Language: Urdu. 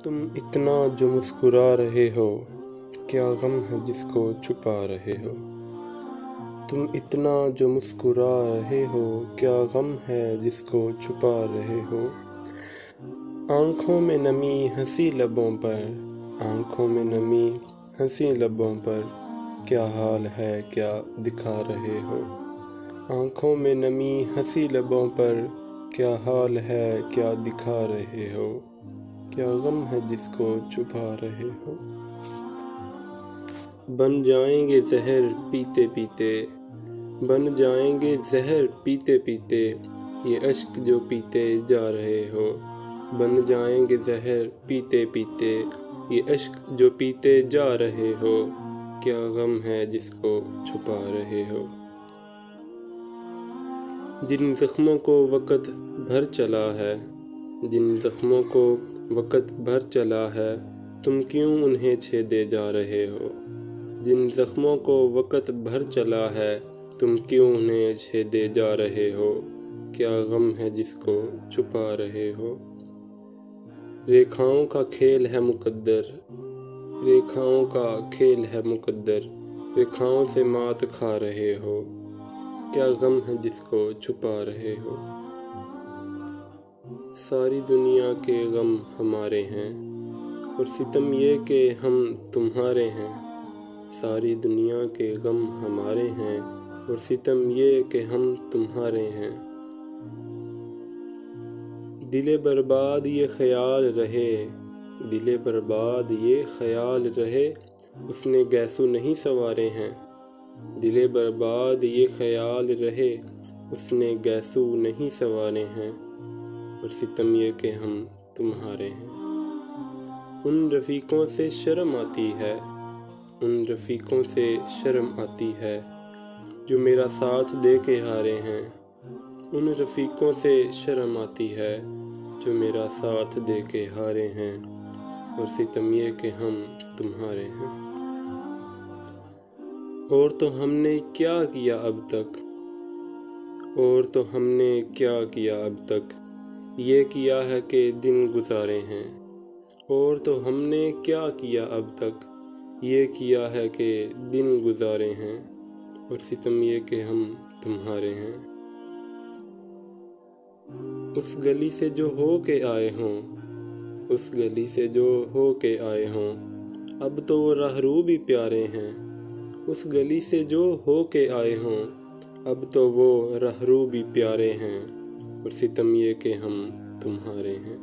تم اتنا جو مسکرا رہے ہو، کیا غم ہے جس کو چھپا رہے ہو؟ تم اتنا جو مسکرا رہے ہو، کیا غم ہے جس کو چھپا رہے ہو؟ آنکھوں میں نمی ہنسی لبوں پر، آنکھوں میں نمی ہنسی لبوں پر، کیا حال ہے کیا دکھا رہے ہو؟ آنکھوں میں نمی ہنسی لبوں پر، کیا حال ہے کیا دکھا رہے ہو؟ کیا غم ہے جس کو چھپا رہے ہو؟ بن جائیں گے زہر پیتے پیتے، بن جائیں گے زہر پیتے پیتے، یہ اشک جو پیتے جا رہے ہو۔ بن جائیں گے زہر پیتے پیتے، یہ اشک جو پیتے جا رہے ہو، کیا غم ہے جس کو چھپا رہے ہو؟ جن زخموں کو وقت بھر چلا ہے، جن زخموں کو وقت بھر چلا ہے، تم کیوں انہیں چھیدے جا رہے ہو؟ جن زخموں کو وقت بھر چلا ہے، تم کیوں انہیں چھیدے جا رہے ہو؟ کیا غم ہے جس کو چھپا رہے ہو؟ ریکھاؤں کا کھیل ہے مقدر، ریکھاؤں کا کھیل ہے مقدر، ریکھاؤں سے مات کھا رہے ہو، کیا غم ہے جس کو چھپا رہے ہو؟ ساری دنیا کے غم ہمارے ہیں، اور ستم یہ کہ ہم تمہارے ہیں۔ ساری دنیا کے غم ہمارے ہیں، اور ستم یہ کہ ہم تمہارے ہیں۔ دل برباد یہ خیال رہے، دل برباد یہ خیال رہے، اس نے گیسو نہیں سنوارے ہیں۔ دل برباد یہ خیال رہے، اس نے گیسو نہیں سنوارے ہیں، اور ستم یہ کہ ہم تمہارے ہیں۔ ان رفیقوں سے شرم آتی ہے، ان رفیقوں سے شرم آتی ہے، جو میرا ساتھ دے کے ہارے ہیں۔ ان رفیقوں سے شرم آتی ہے، جو میرا ساتھ دے کے ہارے ہیں، اور ستم یہ کہ ہم تمہارے ہیں۔ اور تو ہم نے کیا کیا اب تک، اور تو ہم نے کیا کیا اب تک، یہ کیا ہے کہ دن گزارے ہیں۔ اور تو ہم نے کیا کیا اب تک، یہ کیا ہے کہ دن گزارے ہیں، اور ستم یہ کہ ہم تمہارے ہیں۔ اس گلی سے جو ہو کے آئے ہوں، اس گلی سے جو ہو کے آئے ہوں، اب تو وہ راہرو بھی پیارے ہیں۔ اس گلی سے جو ہو کے آئے ہوں، اب تو وہ راہرو بھی پیارے ہیں، اور ستم یہ کہ ہم تمہارے ہیں۔